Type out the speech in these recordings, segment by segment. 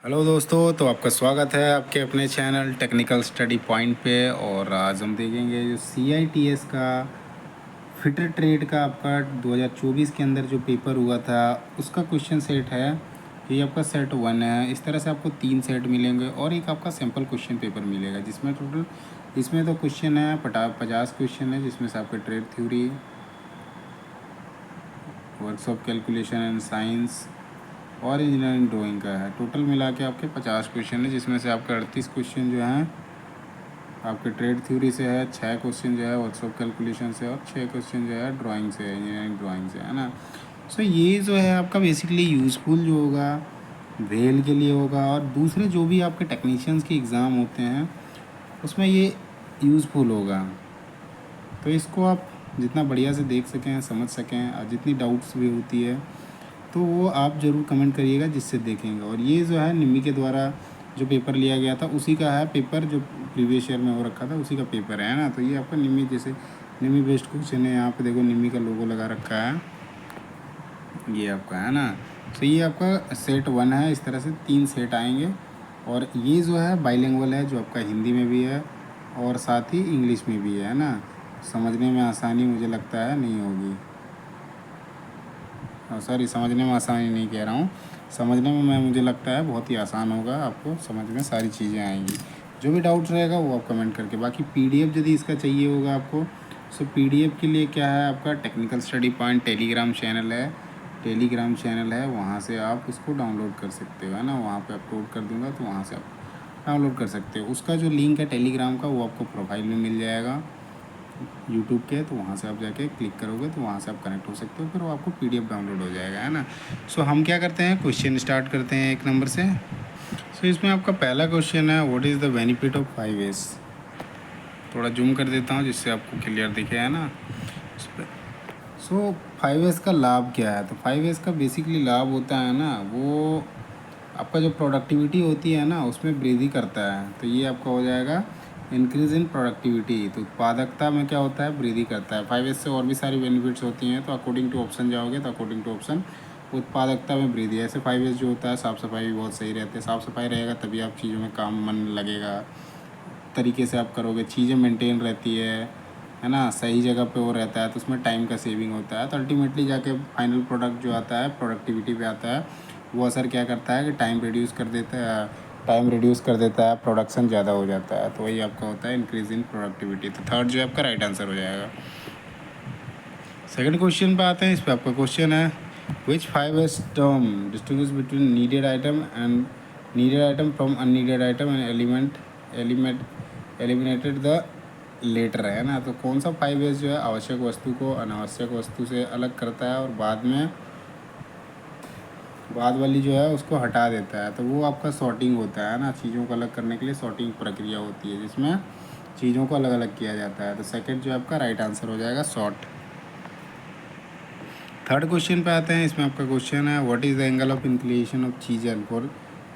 Hello दोस्तों, तो आपका स्वागत है आपके अपने चैनल टेक्निकल स्टडी पॉइंट पे। और आज हम देखेंगे जो CITS का फिटर ट्रेड का आपका 2024 के अंदर जो पेपर हुआ था उसका क्वेश्चन सेट है। ये आपका सेट 1 है। इस तरह से आपको 3 सेट मिलेंगे और एक आपका सैम्पल क्वेश्चन पेपर मिलेगा, जिसमें टोटल इसमें तो क्वेश्चन है 50 क्वेश्चन है, जिसमें से आपके trade theory, workshop calculation and science और इंजीनियरिंग ड्राइंग का है। टोटल मिला के आपके 50 क्वेश्चन है, जिसमें से आपके 38 क्वेश्चन जो हैं आपके ट्रेड थ्योरी से है, 6 क्वेश्चन जो है वर्कशॉप कैलकुलेशन से और 6 क्वेश्चन जो है ड्राइंग से, इंजीनियरिंग ड्राइंग से, है ना। सो ये जो है आपका बेसिकली यूज़फुल जो होगा रेल के लिए होगा, और दूसरे जो भी आपके टेक्नीशियंस के एग्ज़ाम होते हैं उसमें ये यूज़फुल होगा। तो इसको आप जितना बढ़िया से देख सकें, समझ सकें, और जितनी डाउट्स भी होती है तो वो आप ज़रूर कमेंट करिएगा जिससे देखेंगे। और ये जो है निम्मी के द्वारा जो पेपर लिया गया था उसी का है पेपर, जो प्रीवियस ईयर में हो रखा था उसी का पेपर है ना। तो ये आपका निम्मी, जैसे निम्मी बेस्ड क्वेश्चन है, यहाँ पे देखो निम्मी का लोगो लगा रखा है, ये आपका है ना। तो ये आपका सेट 1 है। इस तरह से 3 सेट आएंगे, और ये जो है बाइलिंगुअल है, जो आपका हिंदी में भी है और साथ ही इंग्लिश में भी है ना। समझने में आसानी मुझे लगता है नहीं होगी, सॉरी, समझने में आसानी नहीं कह रहा हूँ, समझने में मुझे लगता है बहुत ही आसान होगा, आपको समझ में सारी चीज़ें आएंगी। जो भी डाउट्स रहेगा वो आप कमेंट करके, बाकी PDF यदि इसका चाहिए होगा आपको, सो PDF के लिए क्या है, आपका technical study point Telegram channel है, वहाँ से आप उसको डाउनलोड कर सकते हो, है ना। वहाँ पे अपलोड कर दूँगा तो वहाँ से आप डाउनलोड कर सकते हो। उसका जो लिंक है टेलीग्राम का वो आपको प्रोफाइल में मिल जाएगा यूट्यूब के, तो वहाँ से आप जाके क्लिक करोगे तो वहाँ से आप कनेक्ट हो सकते हो, फिर वो आपको PDF डाउनलोड हो जाएगा, है ना। सो हम क्या करते हैं, क्वेश्चन स्टार्ट करते हैं 1 नंबर से। सो इसमें आपका पहला क्वेश्चन है, what is the benefit of 5S। थोड़ा जूम कर देता हूँ जिससे आपको क्लियर दिखे, है ना। सो 5S का लाभ क्या है, तो 5S का बेसिकली लाभ होता है ना, वो आपका जो प्रोडक्टिविटी होती है ना उसमें वृद्धि करता है। तो ये आपका हो जाएगा इंक्रीज इन प्रोडक्टिविटी, तो उत्पादकता में क्या होता है, वृद्धि करता है। 5S से और भी सारी बेनिफिट्स होती हैं, तो अकॉर्डिंग टू ऑप्शन जाओगे तो अकॉर्डिंग टू ऑप्शन उत्पादकता में वृद्धि। ऐसे 5S जो होता है, साफ़ सफाई भी बहुत सही रहती है। साफ़ सफाई रहेगा तभी आप चीज़ों में काम मन लगेगा, तरीके से आप करोगे, चीज़ें मेंटेन रहती है ना, सही जगह पे वो रहता है, तो उसमें टाइम का सेविंग होता है। तो अल्टीमेटली जाके फाइनल प्रोडक्ट जो आता है प्रोडक्टिविटी पे आता है, वो असर क्या करता है कि टाइम रिड्यूस कर देता है, प्रोडक्शन ज़्यादा हो जाता है। तो वही आपका होता है इंक्रीज इन प्रोडक्टिविटी। तो थर्ड जो है आपका राइट आंसर हो जाएगा। सेकंड क्वेश्चन पे आते हैं। इस पर आपका क्वेश्चन है, which 5S term distinguish between needed item from unneeded item and eliminated the latter, है ना। तो कौन सा 5S जो है आवश्यक वस्तु को अनावश्यक वस्तु से अलग करता है और बाद वाली जो है उसको हटा देता है। तो वो आपका सॉर्टिंग होता है ना, चीज़ों को अलग करने के लिए सॉर्टिंग प्रक्रिया होती है, जिसमें चीज़ों को अलग अलग किया जाता है। तो सेकंड जो आपका राइट आंसर हो जाएगा सॉर्ट। थर्ड क्वेश्चन पे आते हैं। इसमें आपका क्वेश्चन है, what is the angle of inclination of chisel for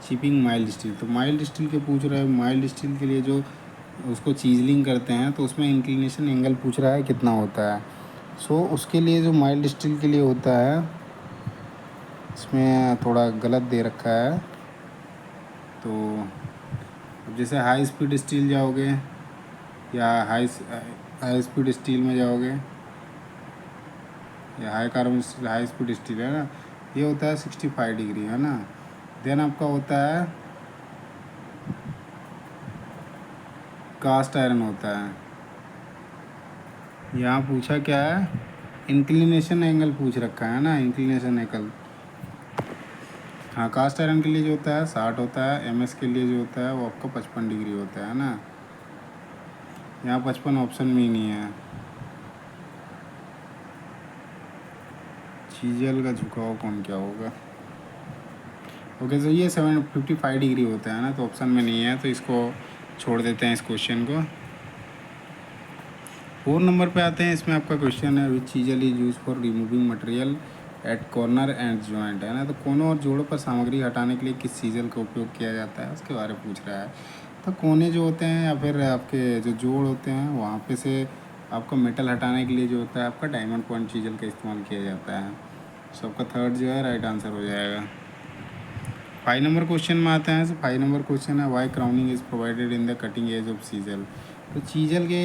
chipping mild steel. तो माइल्ड स्टील के पूछ रहा है, माइल्ड स्टील के लिए जो उसको चीजलिंग करते हैं तो उसमें इंक्लिनेशन एंगल पूछ रहा है कितना होता है। सो उसके लिए जो माइल्ड स्टील के लिए होता है, इसमें थोड़ा गलत दे रखा है। तो अब जैसे हाई स्पीड स्टील जाओगे या हाई स्पीड स्टील में जाओगे, या high carbon steel, high speed steel, है ना, ये होता है 65 डिग्री, है ना। देन आपका होता है कास्ट आयरन होता है। यहाँ पूछा क्या है, इंक्लिनेशन एंगल पूछ रखा है ना, इंक्लिनेशन एंगल। हाँ, कास्ट आयरन के लिए जो होता है 60 होता है, MS के लिए जो होता है वो आपका 55 डिग्री होता है ना। यहाँ 55 ऑप्शन में ही नहीं है। चीजल का झुकाव कौन क्या होगा। ओके, तो ये 755 डिग्री होता है ना, तो ऑप्शन में नहीं है, तो इसको छोड़ देते हैं इस क्वेश्चन को। 4 नंबर पे आते हैं। इसमें आपका क्वेश्चन है, which chisel is use for removing material at corner and joint, है ना। तो कोनों और जोड़ों पर सामग्री हटाने के लिए किस चीजल का उपयोग किया जाता है, उसके बारे में पूछ रहा है। तो कोने जो होते हैं या फिर आपके जो जोड़ होते हैं वहाँ पे से आपका मेटल हटाने के लिए जो होता है आपका डायमंड पॉइंट चीजल का इस्तेमाल किया जाता है। सो आपका थर्ड जो है राइट आंसर हो जाएगा। 5 नंबर क्वेश्चन में आते हैं। 5 नंबर क्वेश्चन है why crowning is provided in the cutting edge of chisel. तो चीजल के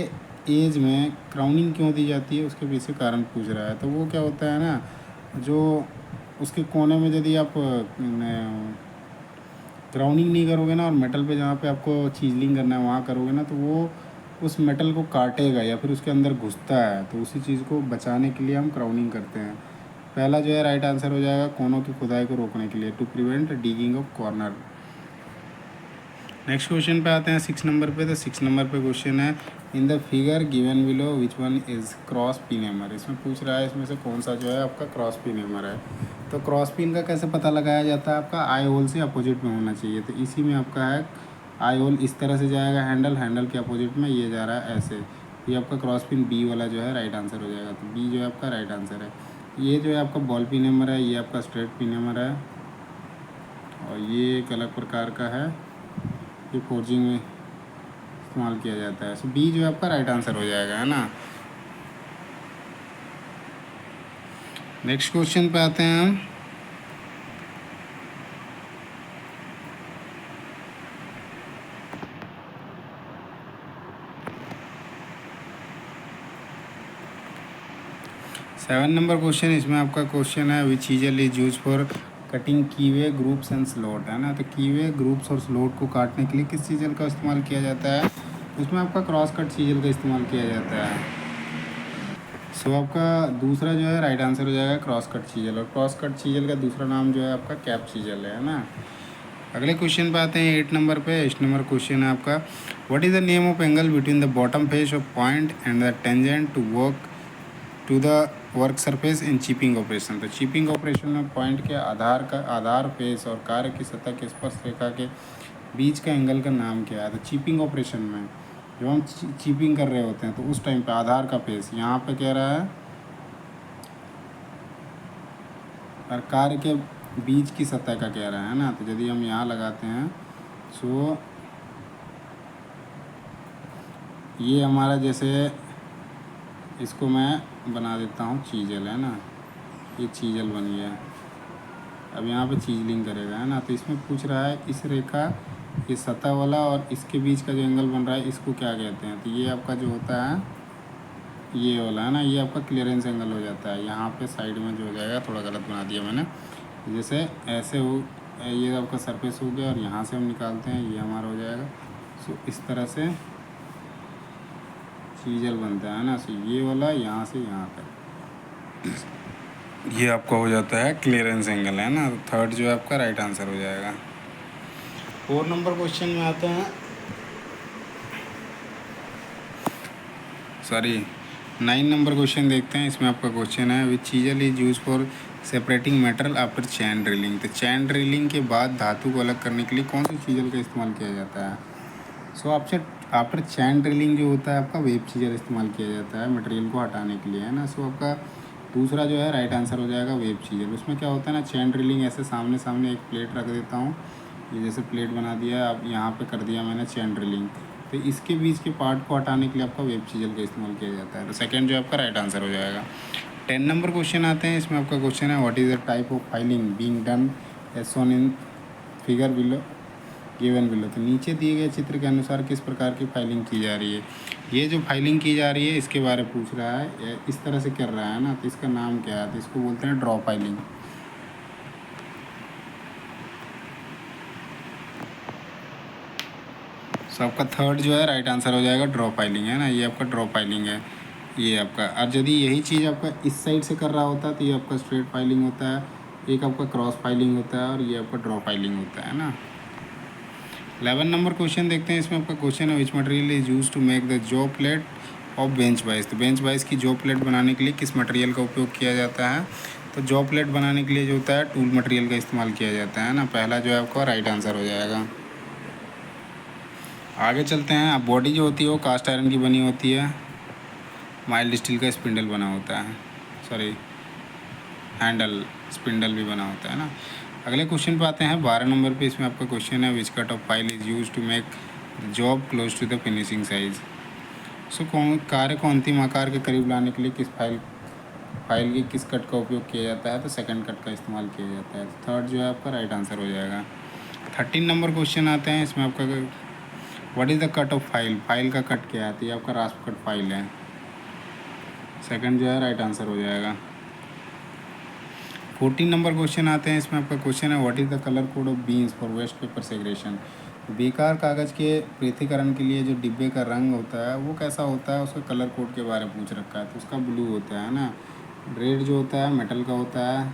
एज में क्राउनिंग क्यों दी जाती है, उसके पीछे कारण पूछ रहा है। तो वो क्या होता है ना, जो उसके कोने में यदि आप क्राउनिंग नहीं करोगे ना, और मेटल पे जहाँ पे आपको चीजलिंग करना है वहाँ करोगे ना, तो वो उस मेटल को काटेगा या फिर उसके अंदर घुसता है। तो उसी चीज़ को बचाने के लिए हम क्राउनिंग करते हैं। पहला जो है राइट आंसर हो जाएगा कोनों की खुदाई को रोकने के लिए, to prevent digging of corner. Next question पे आते हैं 6 नंबर पे। तो 6 नंबर पे क्वेश्चन है in the figure given below which one is cross pin hammer. इसमें पूछ रहा है इसमें से कौन सा जो है आपका क्रॉस पिन हैमर है। तो क्रॉस पिन का कैसे पता लगाया जाता है, आपका आई होल से अपोजिट में होना चाहिए। तो इसी में आपका है आई होल इस तरह से जाएगा, हैंडल के अपोजिट में ये जा रहा है ऐसे। ये आपका क्रॉस पिन बी वाला जो है राइट आंसर हो जाएगा। तो बी जो है आपका राइट आंसर है। ये जो है आपका बॉल पिन हैमर है, ये आपका स्ट्रेट पिन हैमर है, और ये एक अलग प्रकार का है, ये फोर्जिंग में इस्तेमाल किया जाता है। सो बी जो है आपका राइट आंसर हो जाएगा, है ना। नेक्स्ट क्वेश्चन पे आते हैं हम। सेवन नंबर क्वेश्चन, इसमें आपका क्वेश्चन है which chisel is use for cutting keyway grooves and slot, है ना। तो कीवे ग्रुप्स और स्लॉट को काटने के लिए किस चीजल का इस्तेमाल किया जाता है, उसमें आपका क्रॉस कट चीजल का इस्तेमाल किया जाता है। सो आपका दूसरा जो है राइट आंसर हो जाएगा क्रॉस कट चीजल, और क्रॉस कट चीजल का दूसरा नाम जो है आपका कैप चीजल है ना। अगले क्वेश्चन पे आते हैं 8 नंबर पे। 8 नंबर क्वेश्चन है आपका what is the name of angle between the bottom face of point and the tangent to work to the work surface in chipping operation. तो चिपिंग ऑपरेशन में पॉइंट के आधार फेस और कार्य की सतह के स्पर्श रेखा के बीच का एंगल का नाम क्या है। तो चिपिंग ऑपरेशन में जब हम चिपिंग कर रहे होते हैं तो उस टाइम पे आधार का फेस यहाँ पे कह रहा है, और कार्य के बीच की सतह का कह रहा है ना। तो यदि हम यहाँ लगाते हैं सो ये हमारा, जैसे इसको मैं बना देता हूँ चीजल, है ना। ये चीजल बन गया। अब यहाँ पे चीजलिंग करेगा, है ना। तो इसमें पूछ रहा है इस रेखा, ये सतह वाला और इसके बीच का जो एंगल बन रहा है इसको क्या कहते हैं। तो ये आपका जो होता है ये वाला, है ना, ये आपका क्लियरेंस एंगल हो जाता है। यहाँ पे साइड में जो हो जाएगा, थोड़ा गलत बना दिया मैंने, जैसे ऐसे हो, ये आपका सरफेस हो गया और यहाँ से हम निकालते हैं, ये हमारा हो जाएगा। सो इस तरह से चीजल बनता है ना। सो ये वाला यहाँ से यहाँ तक ये आपका हो जाता है क्लियरेंस एंगल, है ना। तो थर्ड जो है आपका राइट आंसर हो जाएगा। 4 नंबर क्वेश्चन में आते हैं, 9 नंबर क्वेश्चन देखते हैं। इसमें आपका क्वेश्चन है which chisel is use for separating metal after chain drilling. तो चैन ड्रिलिंग के बाद धातु को अलग करने के लिए कौन सी चीजल का इस्तेमाल किया जाता है। सो आफ्टर चैन ड्रिलिंग जो होता है आपका वेब चीजल इस्तेमाल किया जाता है मटेरियल को हटाने के लिए, है ना। सो आपका दूसरा जो है राइट आंसर हो जाएगा वेब चीजल। उसमें क्या होता है ना, चैन ड्रिलिंग ऐसे सामने सामने एक प्लेट रख देता हूँ, ये जैसे प्लेट बना दिया, अब यहाँ पे कर दिया मैंने चैन ड्रिलिंग। तो इसके बीच के पार्ट को हटाने के लिए आपका वेब चीजल का इस्तेमाल किया जाता है। तो सेकंड जो आपका राइट आंसर हो जाएगा। 10 नंबर क्वेश्चन आते हैं। इसमें आपका क्वेश्चन है what is the type of filing being done as shown in figure below given below. तो नीचे दिए गए चित्र के अनुसार किस प्रकार की फाइलिंग की जा रही है। ये जो फाइलिंग की जा रही है इसके बारे में पूछ रहा है, इस तरह से कर रहा है ना। तो इसका नाम क्या है, तो इसको बोलते हैं ड्रॉ फाइलिंग। सो आपका थर्ड जो है राइट आंसर हो जाएगा ड्रॉ फाइलिंग, है ना। ये आपका ड्रॉ फाइलिंग है ये आपका। और यदि यही चीज़ आपका इस साइड से कर रहा होता है तो ये आपका स्ट्रेट फाइलिंग होता है, एक आपका क्रॉस फाइलिंग होता है, और ये आपका ड्रॉ फाइलिंग होता है ना। 11 नंबर क्वेश्चन देखते हैं। इसमें आपका क्वेश्चन है which material is use to make the jaw plate of bench vice. तो बेंच वाइज की जॉ प्लेट बनाने के लिए किस मटेरियल का उपयोग किया जाता है। तो जॉ प्लेट बनाने के लिए जो होता है टूल मटेरियल का इस्तेमाल किया जाता है ना। पहला जो है आपका राइट आंसर हो जाएगा। आगे चलते हैं। अब बॉडी जो होती है वो कास्ट आयरन की बनी होती है, माइल्ड स्टील का स्पिंडल बना होता है, हैंडल स्पिंडल भी बना होता है ना। अगले क्वेश्चन पे आते हैं 12 नंबर पे। इसमें आपका क्वेश्चन है which cut of file is use to make job close to the finishing size. So कार्य को अंतिम आकार के करीब लाने के लिए किस फाइल किस कट का उपयोग किया जाता है। तो सेकंड कट का इस्तेमाल किया जाता है। थर्ड जो है आपका राइट आंसर हो जाएगा। 13 नंबर क्वेश्चन आते हैं, इसमें आपका what is the cut of file, file का कट क्या है, तो ये आपका रास्प कट फाइल है। सेकंड जो है राइट आंसर हो जाएगा। 14 नंबर क्वेश्चन आते हैं, इसमें आपका क्वेश्चन है what is the colour code of bins for waste paper segregation. बेकार कागज़ के पृथक्करण के लिए जो डिब्बे का रंग होता है वो कैसा होता है, उसका कलर कोड के बारे में पूछ रखा है, तो उसका ब्लू होता है ना। रेड जो होता है मेटल का होता है,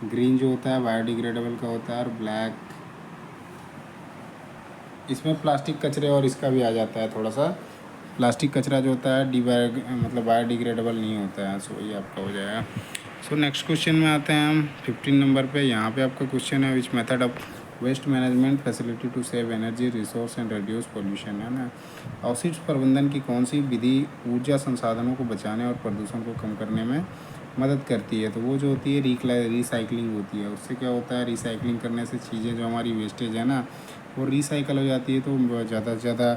ग्रीन जो होता है बायोडिग्रेडेबल का होता है, और ब्लैक इसमें प्लास्टिक कचरे और इसका भी आ जाता है थोड़ा सा। प्लास्टिक कचरा जो होता है मतलब बायोडिग्रेडेबल नहीं होता है। सो ये आपका हो जाएगा। सो नेक्स्ट क्वेश्चन में आते हैं हम 15 नंबर पे। यहाँ पे आपका क्वेश्चन है which method of waste management facility to save energy resource and reduce pollution, है ना। अवशिष्ट प्रबंधन की कौन सी विधि ऊर्जा संसाधनों को बचाने और प्रदूषण को कम करने में मदद करती है, तो वो जो होती है रिसाइकलिंग होती है। उससे क्या होता है, रिसाइकलिंग करने से चीज़ें जो हमारी वेस्टेज है ना वो रिसाइकल हो जाती है, तो ज़्यादा से ज़्यादा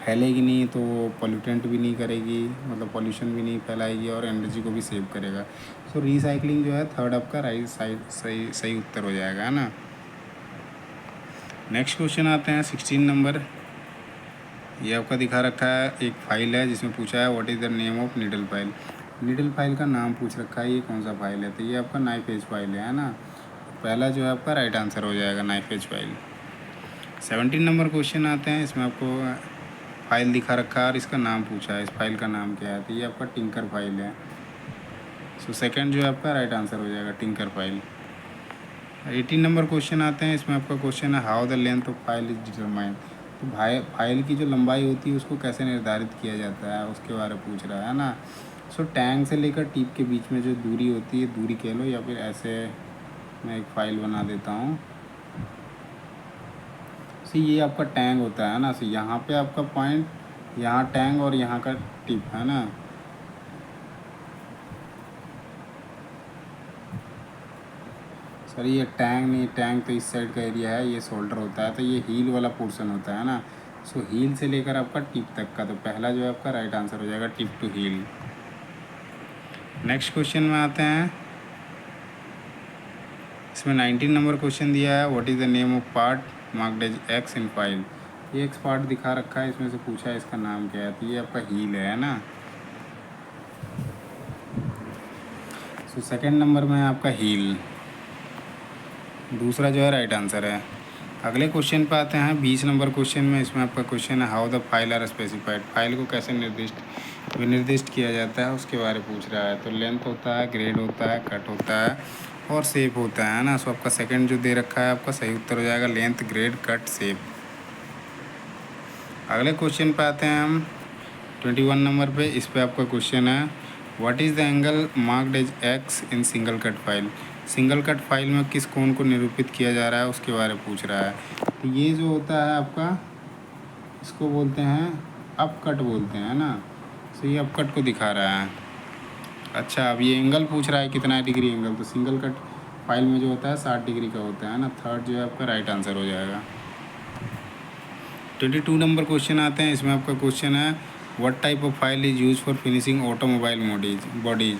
फैलेगी नहीं, तो पॉल्यूटेंट भी नहीं करेगी, मतलब पॉल्यूशन भी नहीं फैलाएगी और एनर्जी को भी सेव करेगा। सो रिसाइकलिंग जो है थर्ड आपका राइट साइड सही उत्तर हो जाएगा, है ना। नेक्स्ट क्वेश्चन आते हैं 16 नंबर। ये आपका दिखा रखा है एक फाइल है जिसमें पूछा है what is the name of needle file. Needle file का नाम पूछ रखा है, ये कौन सा फाइल है, तो ये आपका नाइफ एज फाइल है ना। पहला जो है आपका राइट आंसर हो जाएगा knife edge file. 17 number question आते हैं, इसमें आपको फाइल दिखा रखा है और इसका नाम पूछा है, इस फाइल का नाम क्या है, तो ये आपका टिंकर फाइल है। सो सेकंड जो है आपका राइट आंसर हो जाएगा टिंकर फाइल। 18 नंबर क्वेश्चन आते हैं, इसमें आपका क्वेश्चन है how the length of file is determined. तो फाइल की जो लंबाई होती है उसको कैसे निर्धारित किया जाता है, उसके बारे में पूछ रहा है ना। सो टैंक से लेकर टिप के बीच में जो दूरी होती है, दूरी कह लो, या फिर ऐसे मैं एक फ़ाइल बना देता हूँ। सी ये आपका टैंक होता है ना। सी यहाँ पे आपका पॉइंट, यहाँ टैंक और यहाँ का टिप है ना। सर ये टैंक नहीं, टैंक तो इस साइड का एरिया है, ये शोल्डर होता है, तो ये हील वाला पोर्शन होता है ना। सो हील से लेकर आपका टिप तक का, तो पहला जो है आपका राइट आंसर हो जाएगा tip to heel. Next question में आते हैं, इसमें 19 नंबर क्वेश्चन दिया है what is the name of part marked as X in file. ये एक्स पार्ट दिखा रखा है, इसमें से पूछा है इसका नाम क्या है, तो ये आपका हील है ना। सो सेकंड नंबर में आपका हील, दूसरा जो है राइट आंसर है। अगले क्वेश्चन पे आते हैं 20 नंबर क्वेश्चन में। इसमें आपका क्वेश्चन है how the file are specified. File को कैसे विनिर्दिष्ट किया जाता है उसके बारे में पूछ रहा है। तो लेंथ होता है, ग्रेड होता है, कट होता है और शेप होता है ना। सो आपका सेकंड जो दे रखा है आपका सही उत्तर हो जाएगा लेंथ, ग्रेड, कट, शेप। अगले क्वेश्चन पे आते हैं हम 21 नंबर पे। इस पर आपका क्वेश्चन है what is the angle marked as X in single cut file. Single cut file में किस कोण को निरूपित किया जा रहा है उसके बारे में पूछ रहा है। तो ये जो होता है आपका, इसको बोलते हैं अप कट बोलते हैं ना। सो ये अप कट को दिखा रहा है। अच्छा, अब ये एंगल पूछ रहा है कितना डिग्री एंगल, तो सिंगल कट फाइल में जो होता है 60 डिग्री का होता है ना। थर्ड जो है आपका राइट आंसर हो जाएगा। 22 नंबर क्वेश्चन आते हैं, इसमें आपका क्वेश्चन है what type of file is use for finishing automobile bodies.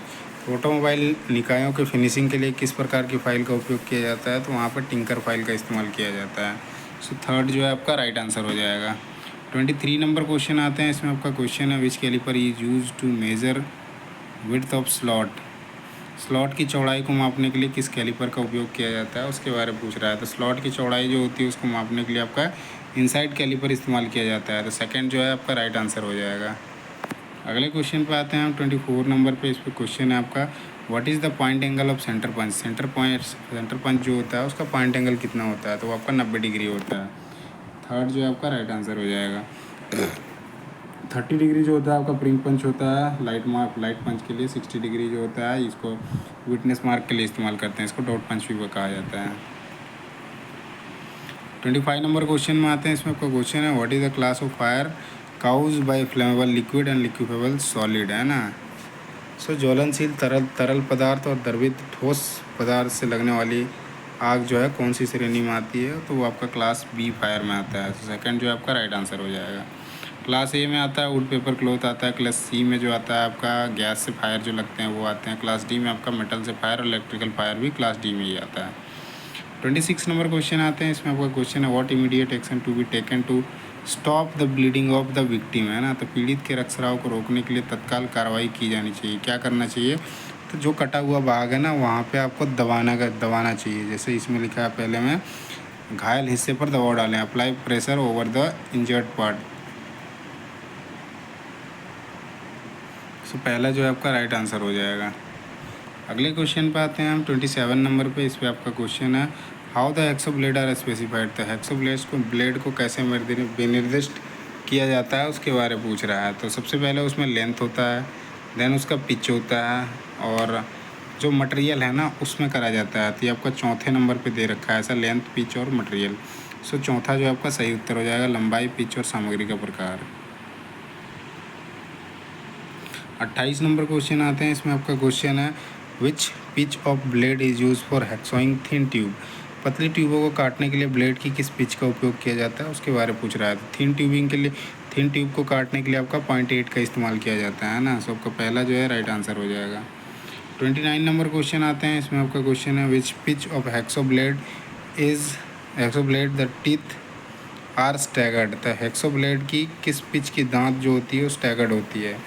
Automobile निकायों के फिनिशिंग के लिए किस प्रकार की फ़ाइल का उपयोग किया जाता है, तो वहाँ पर टिंकर फाइल का इस्तेमाल किया जाता है। सो थर्ड जो है आपका राइट आंसर हो जाएगा। 23 नंबर क्वेश्चन आते हैं, इसमें आपका क्वेश्चन है which calliper is use to measure width of slot की चौड़ाई को मापने के लिए किस कैलिपर का उपयोग किया जाता है उसके बारे में पूछ रहा है। तो स्लॉट की चौड़ाई जो होती है उसको मापने के लिए आपका इनसाइड कैलिपर इस्तेमाल किया जाता है। तो सेकंड जो है आपका राइट आंसर हो जाएगा। अगले क्वेश्चन पे आते हैं हम 24 नंबर पे। इस पर क्वेश्चन है आपका what is the point angle of centre punch. Centre punch जो होता है उसका पॉइंट एंगल कितना होता है, तो वो आपका 90 डिग्री होता है। थर्ड जो है आपका राइट आंसर हो जाएगा। 30 डिग्री जो होता है आपका प्रिंग पंच होता है। लाइट पंच के लिए 60 डिग्री जो होता है इसको विटनेस मार्क के लिए इस्तेमाल करते हैं, इसको डॉट पंच भी कहा जाता है। 25 नंबर क्वेश्चन में आते हैं, इसमें आपका क्वेश्चन है what is the class of fire cause by flammable liquid and liquefiable solid, है ना। सो ज्वलनशील तरल पदार्थ और द्रवित ठोस पदार्थ से लगने वाली आग जो है कौन सी श्रेणी में आती है, तो वो आपका क्लास बी फायर में आता है। तो सेकंड जो है आपका राइट आंसर हो जाएगा। क्लास ए में आता है वुड पेपर क्लॉथ आता है। क्लास सी में जो आता है आपका गैस से फायर जो लगते हैं वो आते हैं। क्लास डी में आपका मेटल से फायर और इलेक्ट्रिकल फायर भी क्लास डी में ही आता है। 26 नंबर क्वेश्चन आते हैं, इसमें आपका क्वेश्चन है what immediate action to be taken to stop the bleeding of the victim, है ना। तो पीड़ित के रक्तस्राव को रोकने के लिए तत्काल कार्रवाई की जानी चाहिए। क्या करना चाहिए? तो जो कटा हुआ भाग है ना वहाँ पे आपको दबाना चाहिए। जैसे इसमें लिखा है, पहले में घायल हिस्से पर दबाव डालें, apply pressure over the injured part. So पहला जो है आपका राइट आंसर हो जाएगा। अगले क्वेश्चन पे आते हैं हम 27 नंबर पे। इस पर आपका क्वेश्चन है how the hacksaw blade are specified. तो हेक्सो ब्लेड को कैसे विनिर्दिष्ट किया जाता है उसके बारे में पूछ रहा है। तो सबसे पहले उसमें लेंथ होता है, देन उसका पिच होता है, और जो मटेरियल है ना उसमें करा जाता है। तो ये आपका चौथे नंबर पे दे रखा है ऐसा, लेंथ, पिच और मटेरियल। सो चौथा जो आपका सही उत्तर हो जाएगा, लंबाई, पिच और सामग्री का प्रकार। 28 नंबर क्वेश्चन आते हैं, इसमें आपका क्वेश्चन है which pitch of blade is use for hacksawing thin tube. पतली ट्यूबों को काटने के लिए ब्लेड की किस पिच का उपयोग किया जाता है उसके बारे में पूछ रहा है। थिन ट्यूबिंग के लिए, थिन ट्यूब को काटने के लिए आपका 0.8 का इस्तेमाल किया जाता है ना। सो आपका पहला जो है राइट आंसर हो जाएगा। 29 नंबर क्वेश्चन आते हैं, इसमें आपका क्वेश्चन है which pitch of hacksaw blade the teeth are staggered. तो हैक्सो ब्लेड की किस पिच की दांत जो होती है वो स्टैगर्ड होती है।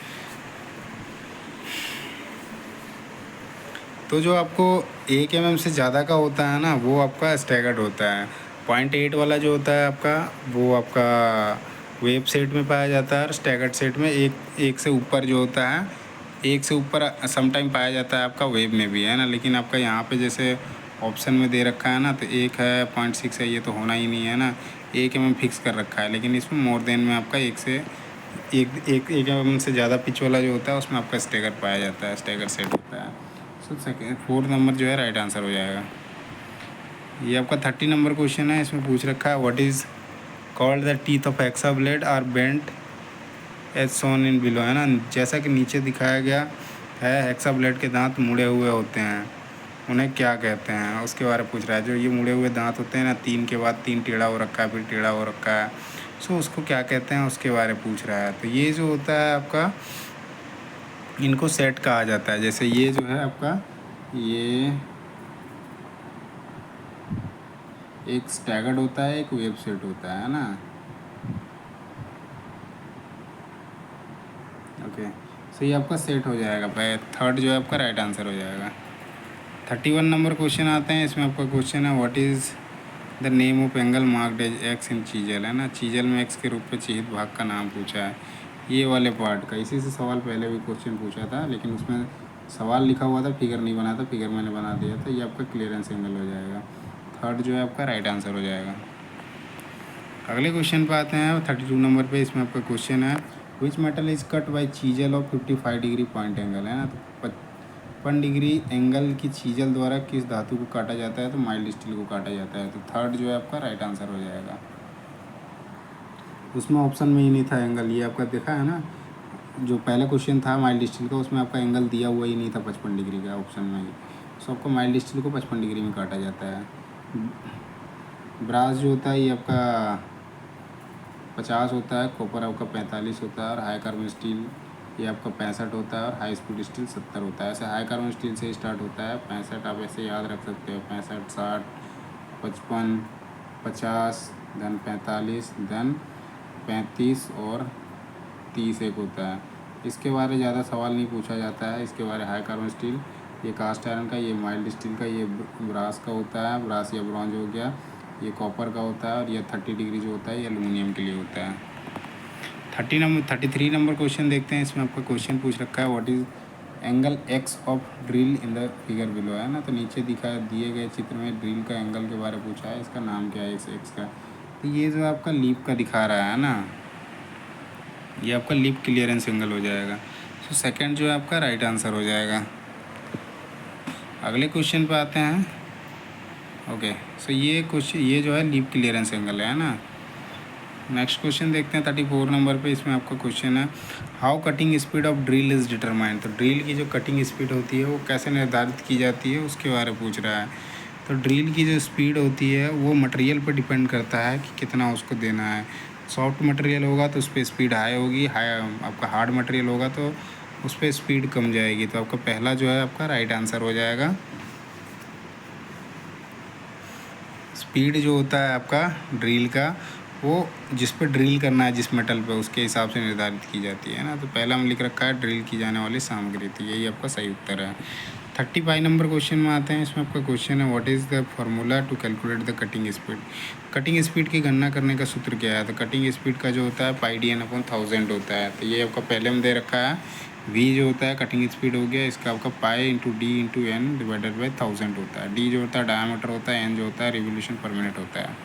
तो जो आपको 1 mm से ज़्यादा का होता है ना वो आपका स्टैगर्ड होता है। 0.8 वाला जो होता है आपका वो आपका वेब सेट में पाया जाता है, और स्टैगर्ड सेट में एक से ऊपर जो होता है, एक से ऊपर समटाइम पाया जाता है आपका वेब में भी, है ना। लेकिन आपका यहाँ पे जैसे ऑप्शन में दे रखा है ना, तो 1 है, 0.6 है, ये तो होना ही नहीं है ना। 1 mm फिक्स कर रखा है, लेकिन इसमें मोर देन में आपका 1 mm से ज़्यादा पिच वाला जो होता है उसमें आपका स्टैगर पाया जाता है, स्टैगर सेट होता है। सो सेकेंड 4 नंबर जो है राइट आंसर हो जाएगा। ये आपका 30 नंबर क्वेश्चन है, इसमें पूछ रखा है what is called the teeth of hacksaw blade are bent as shown in below, है ना। जैसा कि नीचे दिखाया गया है, हेक्सा ब्लेड के दांत मुड़े हुए होते हैं, उन्हें क्या कहते हैं उसके बारे में पूछ रहा है। जो ये मुड़े हुए दांत होते हैं ना, 3 के बाद 3 टेढ़ा हो रखा है, फिर टेढ़ा हो रखा है, सो उसको क्या कहते हैं उसके बारे में पूछ रहा है। तो ये जो होता है आपका, इनको सेट कहा जाता है। जैसे ये जो है आपका, ये एक स्टैगर्ड होता है, एक वेब सेट होता है ना। ओके, सो ये आपका सेट हो जाएगा। थर्ड जो है आपका राइट आंसर हो जाएगा। 31 नंबर क्वेश्चन आते हैं, इसमें आपका क्वेश्चन है what is the name of angle marked as X in chisel, है ना। चीजल में एक्स के रूप में चिह्नित भाग का नाम पूछा है, ये वाले पार्ट का। इसी से सवाल पहले भी क्वेश्चन पूछा था, लेकिन उसमें सवाल लिखा हुआ था, फिगर नहीं बना था, फिगर मैंने बना दिया था। ये आपका क्लियरेंस एंगल हो जाएगा। थर्ड जो है आपका राइट आंसर हो जाएगा। अगले क्वेश्चन पे आते हैं 32 नंबर पे। इसमें आपका क्वेश्चन है which metal is cut by chisel of 55 degree point angle, है ना। तो 55 डिग्री एंगल की चीजल द्वारा किस धातु को काटा जाता है। तो माइल्ड स्टील को काटा जाता है। तो थर्ड जो है आपका राइट आंसर हो जाएगा। उसमें ऑप्शन में ही नहीं था एंगल, ये आपका देखा है ना, जो पहला क्वेश्चन था माइल्ड स्टील का, उसमें आपका एंगल दिया हुआ ही नहीं था 55 डिग्री का ऑप्शन में ही। सो आपको माइल्ड स्टील को 55 डिग्री में काटा जाता है। ब्रास जो होता है ये आपका 50 होता है, कॉपर आपका 45 होता है, और हाई कार्बन स्टील ये आपका 65 होता है, और हाई स्पीड स्टील 70 होता है। ऐसे हाई कार्बन स्टील से स्टार्ट होता है 65, आप ऐसे याद रख सकते हो 65, 60, 55, 50, धन 45, धन 35 और 30 एक होता है। इसके बारे ज़्यादा सवाल नहीं पूछा जाता है। इसके बारे हाई कार्बन स्टील, ये कास्ट आयरन का, ये माइल्ड स्टील का, ये ब्रास का होता है, ब्रास या ब्रॉन्ज हो गया, ये कॉपर का होता है, और ये 30 डिग्री जो होता है ये एलुमिनियम के लिए होता है। 33 नंबर क्वेश्चन देखते हैं। इसमें आपका क्वेश्चन पूछ रखा है what is angle x of drill in the figure below, है ना। तो नीचे दिए गए चित्र में ड्रिल का एंगल के बारे में पूछा है, इसका नाम क्या है एक्स का। तो ये जो आपका लीप का दिखा रहा है ना, ये आपका लीप क्लियरेंस एंगल हो जाएगा। तो सेकंड जो है आपका राइट आंसर हो जाएगा। अगले क्वेश्चन पे आते हैं। ओके, सो ये जो है लीप क्लियरेंस एंगल है ना। नेक्स्ट क्वेश्चन देखते हैं 34 नंबर पे। इसमें आपका क्वेश्चन है how cutting speed of drill is determined. तो ड्रिल की जो कटिंग स्पीड होती है वो कैसे निर्धारित की जाती है उसके बारे में पूछ रहा है। तो ड्रिल की जो स्पीड होती है वो मटेरियल पर डिपेंड करता है कि कितना उसको देना है। सॉफ्ट मटेरियल होगा तो उस पर स्पीड हाई होगी, आपका हार्ड मटेरियल होगा तो उस पर स्पीड कम जाएगी। तो आपका पहला जो है आपका राइट आंसर हो जाएगा। स्पीड जो होता है आपका ड्रिल का, वो जिस पे ड्रिल करना है जिस मेटल पे, उसके हिसाब से निर्धारित की जाती है ना। तो पहला हम लिख रखा है ड्रिल की जाने वाली सामग्री, तो यही आपका सही उत्तर है। 35 नंबर क्वेश्चन में आते हैं। इसमें आपका क्वेश्चन है what is the formula to calculate the cutting speed. Cutting speed की गणना करने का सूत्र क्या है? तो कटिंग स्पीड का जो होता है पाई डी एन अपॉन 1000 होता है। तो ये आपका पहले में दे रखा है, v जो होता है कटिंग स्पीड हो गया, इसका आपका pi into D into N divided by 1000 होता है। डी जो होता है डायमीटर होता है, एन जो होता है रिवोल्यूशन पर मिनट होता है।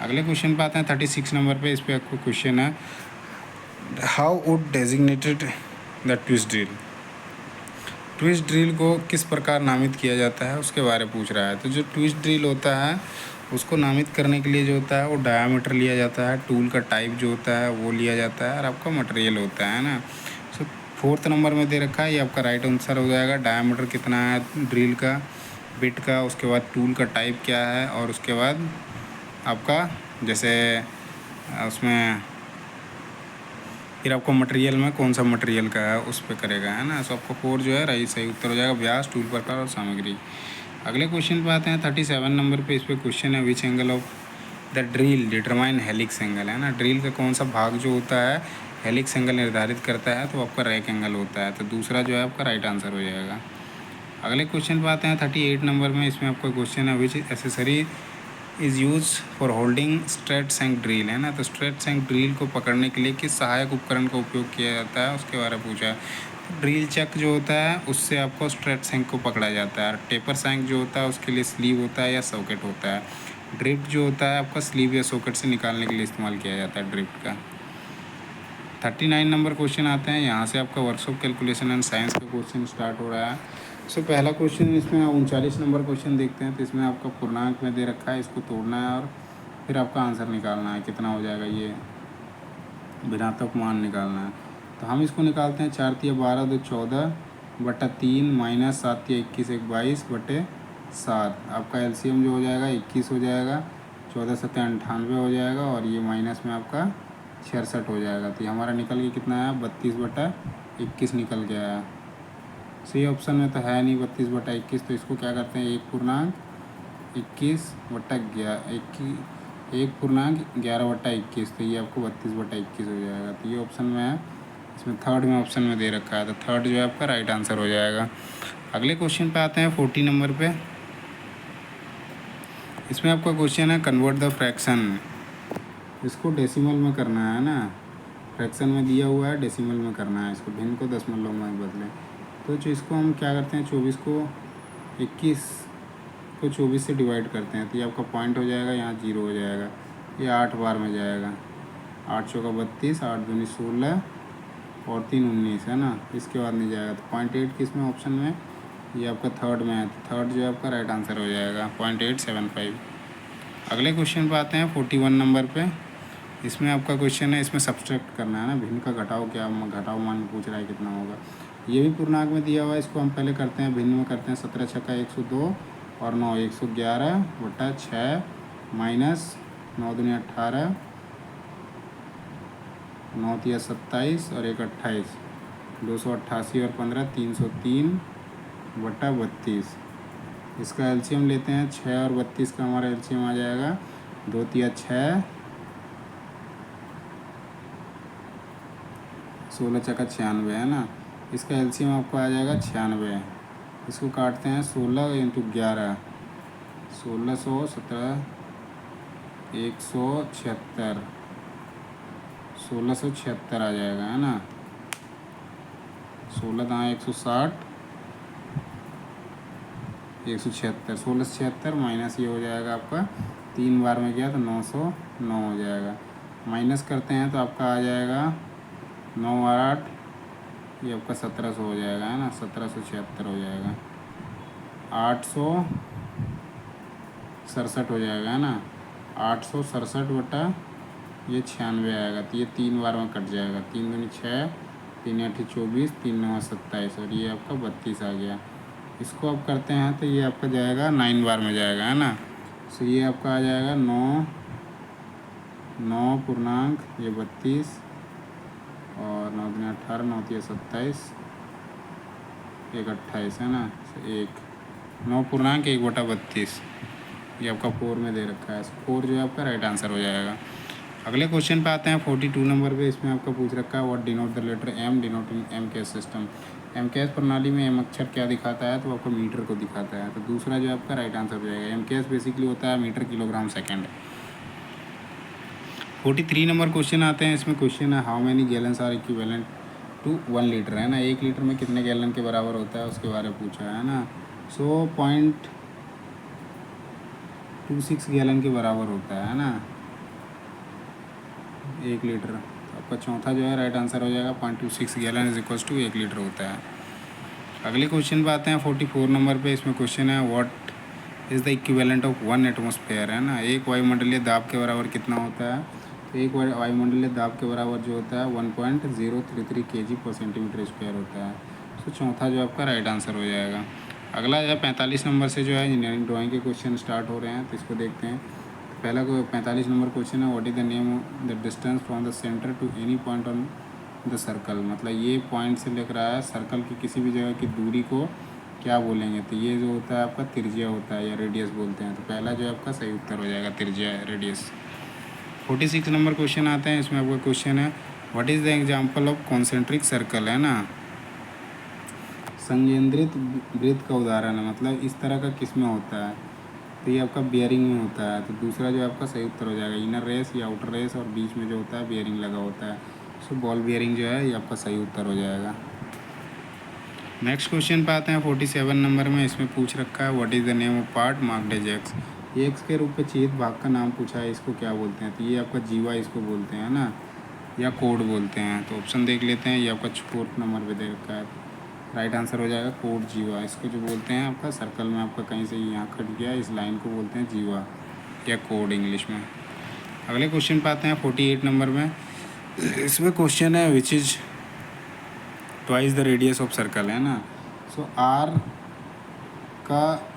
अगले क्वेश्चन पे आते हैं 36 नंबर पे। इस पर आपको क्वेश्चन है how would designated the twist drill. Twist drill को किस प्रकार नामित किया जाता है उसके बारे में पूछ रहा है। तो जो ट्विस्ट ड्रिल होता है उसको नामित करने के लिए जो होता है वो डायामीटर लिया जाता है, टूल का टाइप जो होता है वो लिया जाता है, और आपका मटेरियल होता है ना। सो 4th नंबर में दे रखा है, ये आपका राइट आंसर हो जाएगा। डायामीटर कितना है ड्रिल का, बिट का, उसके बाद टूल का टाइप क्या है, और उसके बाद आपका जैसे उसमें फिर आपको मटेरियल में कौन सा मटेरियल का है उस पर करेगा, है ना। सो आपको 4 जो है राइट सही उत्तर हो जाएगा। व्यास, टूल प्रकार और सामग्री। अगले क्वेश्चन पे आते हैं 37 नंबर पे। इस पर क्वेश्चन है which angle of the drill determine helix angle, है ना। ड्रिल का कौन सा भाग जो होता है हेलिक्स एंगल निर्धारित करता है, तो आपका रैक एंगल होता है। तो दूसरा जो है आपका राइट आंसर हो जाएगा। अगले क्वेश्चन पे आते हैं 38 नंबर में। इसमें आपका क्वेश्चन है which accessory is use for holding straight shank drill, है ना। तो स्ट्रेट सैंक ड्रिल को पकड़ने के लिए किस सहायक उपकरण का उपयोग किया जाता है उसके बारे में पूछा है। तो ड्रिल चक जो होता है उससे आपको स्ट्रेट सैंक को पकड़ा जाता है। टेपर सैंक जो होता है उसके लिए स्लीव होता है या सॉकेट होता है। ड्रिफ्ट जो होता है आपका स्लीव या सॉकेट से निकालने के लिए इस्तेमाल किया जाता है ड्रिफ्ट का। 39 नंबर क्वेश्चन आते हैं। यहाँ से आपका वर्कशॉप कैलकुलेशन एंड साइंस का क्वेश्चन स्टार्ट हो रहा है। सो पहला क्वेश्चन इसमें 39 नंबर क्वेश्चन देखते हैं। तो इसमें आपका पूर्णांक में दे रखा है, इसको तोड़ना है और फिर आपका आंसर निकालना है कितना हो जाएगा, ये भिन्नात्मक मान निकालना है। तो हम इसको निकालते हैं 4 तिया 12 2 14 बटा 3 माइनस 7 तिया 21 1 22 बटे 7। आपका एलसीएम जो हो जाएगा 21 हो जाएगा, 14 7 98 हो जाएगा, और ये माइनस में आपका 66 हो जाएगा। तो ये हमारा निकल के कितना है 32 बटा 21 निकल गया है। सही ऑप्शन में तो है नहीं 32 बटा 21, तो इसको क्या करते हैं 1 पूर्णांक 21 बटा 11/21, तो ये आपको 32 बटा 21 हो जाएगा। तो ये ऑप्शन में है। इसमें थर्ड में ऑप्शन में दे रखा है, तो थर्ड जो है आपका राइट आंसर हो जाएगा। अगले क्वेश्चन पे आते हैं 40 नंबर पे। इसमें आपका क्वेश्चन है कन्वर्ट द फ्रैक्शन। इसको डेसिमल में करना है ना, फ्रैक्शन में दिया हुआ है, डेसिमल में करना है। इसको भिन्न को दशमलव में बदलें। तो जो इसको हम क्या करते हैं 24 को 21 को 24 से डिवाइड करते हैं, तो ये आपका पॉइंट हो जाएगा, यहाँ 0 हो जाएगा। ये 8 बार में जाएगा। 8 चौका 32, 8 दूनी 16 और 3 19, है ना। इसके बाद नहीं जाएगा। तो 0.8 किस में ऑप्शन में, ये आपका थर्ड में है। तो थर्ड जो है आपका राइट आंसर हो जाएगा 0.875। अगले क्वेश्चन पे आते हैं 41 नंबर पे। इसमें आपका क्वेश्चन है, इसमें सब्सट्रैक्ट करना है ना, भिन्न का घटाव, क्या घटाव मान पूछ रहा है कितना होगा। ये भी पूर्णांक में दिया हुआ है, इसको हम पहले करते हैं भिन्न में करते हैं। 17 छक्का 102 और 9 111 बटा 6 माइनस 9 दूनी 18, 9 तिया 27 और 1 28, 288 और 15 303 बटा 32। इसका एलसीएम लेते हैं 6 और 32 का हमारा एलसीएम आ जाएगा 2 तिया 6, 16 चक्का 96, है ना। इसका एलसीएम आपको आ जाएगा 96। इसको काटते हैं 16 इंटू 11, 1600 17 176, 1676 आ जाएगा, है ना। 16 दाएँ 160, 176, 1676 माइनस ये हो जाएगा आपका 3 बार में गया तो 909 हो जाएगा। माइनस करते हैं तो आपका आ जाएगा 9 और 8, ये आपका 1700 हो जाएगा, है ना। 1776 हो जाएगा। 867 हो जाएगा, है ना। 867 बटा ये 96 आएगा। तो ये 3 बार में कट जाएगा। 3 दूनी 6, 3 8 24, 3 9 27 और ये आपका 32 आ गया। इसको आप करते हैं तो ये आपका जाएगा 9 बार में जाएगा, है ना। सो ये आपका आ जाएगा 9 पूर्णांक ये 32 और 9 दूनी 18, 9 तिया 27, 1 28, है ना। 1 9 पूर्णांक 1 बटा 32। ये आपका 4 में दे रखा है, 4 जो है आपका राइट आंसर हो जाएगा। अगले क्वेश्चन पे आते हैं 42 नंबर पे। इसमें आपका पूछ रखा है what denote the letter M denoting M K S system. M K S प्रणाली में एम अक्षर क्या दिखाता है, तो आपको मीटर को दिखाता है, तो दूसरा जो है आपका राइट आंसर हो जाएगा। एम कैश बेसिकली होता है metre kilogram second. 43 number question आते हैं। इसमें क्वेश्चन है how many gallons are equivalent to 1 litre, है ना। 1 लीटर में कितने गैलन के बराबर होता है उसके बारे में पूछा है ना। 0.26 गैलन के बराबर होता है ना 1 लीटर। तो आपका चौथा जो है राइट आंसर हो जाएगा 0.26 gallon is equals to 1 litre होता है। अगले क्वेश्चन पे आते हैं 44 नंबर पे। इसमें क्वेश्चन है what is the equivalent of 1 atmosphere, है ना। एक वायुमंडलीय दाब के बराबर कितना होता है, तो एक वायुमंडलीय दाब के बराबर जो होता है 1.033 kg/cm² होता है। तो चौथा जो आपका राइट आंसर हो जाएगा। अगला जो है 45 नंबर से जो है इंजीनियरिंग ड्राइंग के क्वेश्चन स्टार्ट हो रहे हैं, तो इसको देखते हैं। तो पहला 45 नंबर क्वेश्चन है what is the name the distance from the centre to any point on the circle. मतलब ये पॉइंट से लेकर आया सर्कल की किसी भी जगह की दूरी को क्या बोलेंगे, तो ये जो होता है आपका त्रिज्या होता है या रेडियस बोलते हैं। तो पहला जो है आपका सही उत्तर हो जाएगा त्रिज्या रेडियस। 46 नंबर क्वेश्चन आते हैं। इसमें आपका क्वेश्चन है what is the example of concentric circle, है ना। संकेंद्रित वृत्त का उदाहरण है, मतलब इस तरह का किस में होता है, तो ये आपका बियरिंग में होता है। तो दूसरा जो आपका सही उत्तर हो जाएगा इनर रेस या आउटर रेस, और बीच में जो होता है बियरिंग लगा होता है। सो बॉल बियरिंग जो है ये आपका सही उत्तर हो जाएगा। नेक्स्ट क्वेश्चन पे आते हैं 47 नंबर में। इसमें पूछ रखा है what is the name of part marked as X. ये एक्स के रूप में चिह्नित भाग का नाम पूछा है, इसको क्या बोलते हैं, तो ये आपका जीवा इसको बोलते हैं ना, या कोड बोलते हैं। तो ऑप्शन देख लेते हैं। ये आपका 4 नंबर पे दे रखा है, राइट आंसर हो जाएगा कोड जीवा। इसको जो बोलते हैं आपका सर्कल में आपका कहीं से यहाँ कट गया, इस लाइन को बोलते हैं जीवा या कोड इंग्लिश में। अगले क्वेश्चन पे आते हैं 48 नंबर में। इसमें क्वेश्चन है which is twice the radius of circle, है ना। सो आर का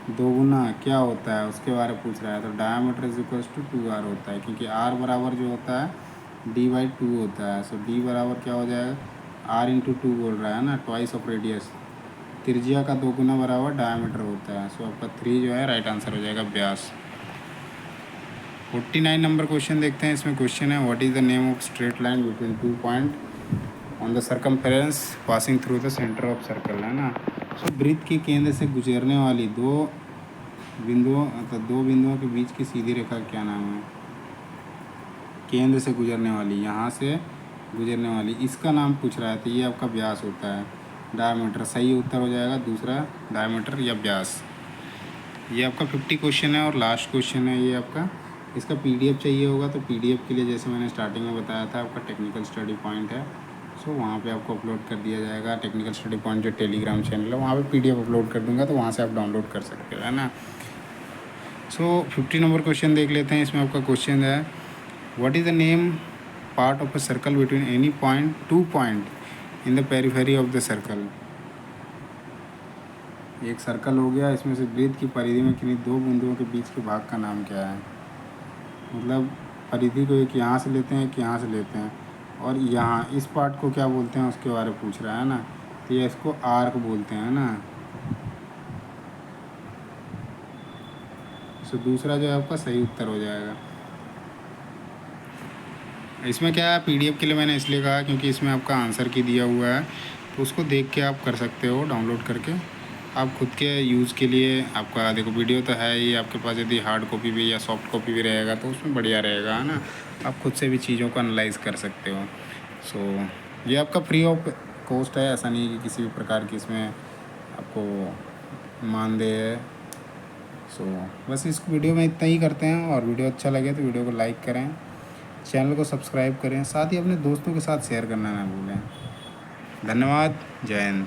दोगुना क्या होता है उसके बारे में पूछ रहा है। तो diameter is equals to 2r होता है, क्योंकि r बराबर जो होता है d/2 होता है। सो d बराबर क्या हो जाएगा r/2 बोल रहा है ना, ट्वाइस ऑफ रेडियस। त्रिज्या का दोगुना बराबर डायमीटर होता है। सो आपका 3 जो है राइट आंसर हो जाएगा व्यास। 49 नंबर क्वेश्चन देखते हैं। इसमें क्वेश्चन है what is the name of straight line between 2 point on the circumference passing through the centre of circle, है ना। सो वृत्त के केंद्र से गुजरने वाली दो बिंदुओं के बीच की सीधी रेखा क्या नाम है। केंद्र से गुजरने वाली, यहाँ से गुजरने वाली, इसका नाम पूछ रहा है, तो ये आपका व्यास होता है। डायमीटर सही उत्तर हो जाएगा दूसरा, डायमीटर या व्यास। ये आपका 50 क्वेश्चन है और लास्ट क्वेश्चन है ये आपका। इसका PDF चाहिए होगा तो PDF के लिए जैसे मैंने स्टार्टिंग में बताया था आपका टेक्निकल स्टडी पॉइंट है, सो वहाँ पे आपको अपलोड कर दिया जाएगा। टेक्निकल स्टडी पॉइंट जो टेलीग्राम चैनल है वहाँ पे PDF अपलोड कर दूंगा, तो वहाँ से आप डाउनलोड कर सकते हो, है ना। सो 50 नंबर क्वेश्चन देख लेते हैं। इसमें आपका क्वेश्चन है what is the name part of a circle between any point 2 point in the periphery of the circle. एक सर्कल हो गया, इसमें से वृत्त की परिधि में किन्हीं 2 बिंदुओं के बीच के भाग का नाम क्या है। मतलब परिधि को एक यहाँ से लेते हैं एक यहाँ से लेते हैं, और यहाँ इस पार्ट को क्या बोलते हैं उसके बारे में पूछ रहा है ना, तो ये इसको आर्क बोलते हैं ना। सो दूसरा जो है आपका सही उत्तर हो जाएगा। इसमें क्या है PDF के लिए मैंने इसलिए कहा क्योंकि इसमें आपका आंसर की दिया हुआ है, तो उसको देख के आप कर सकते हो डाउनलोड करके आप खुद के यूज़ के लिए। आपका देखो वीडियो तो है ही आपके पास, यदि हार्ड कॉपी भी या सॉफ्ट कॉपी भी रहेगा तो उसमें बढ़िया रहेगा, है ना। आप खुद से भी चीज़ों को एनालाइज कर सकते हो। सो ये आपका फ्री ऑफ कॉस्ट है, ऐसा नहीं कि किसी भी प्रकार की इसमें आपको मानदेय है। सो बस इस वीडियो में इतना ही करते हैं, और वीडियो अच्छा लगे तो वीडियो को लाइक करें, चैनल को सब्सक्राइब करें, साथ ही अपने दोस्तों के साथ शेयर करना ना भूलें। धन्यवाद, जय हिंद।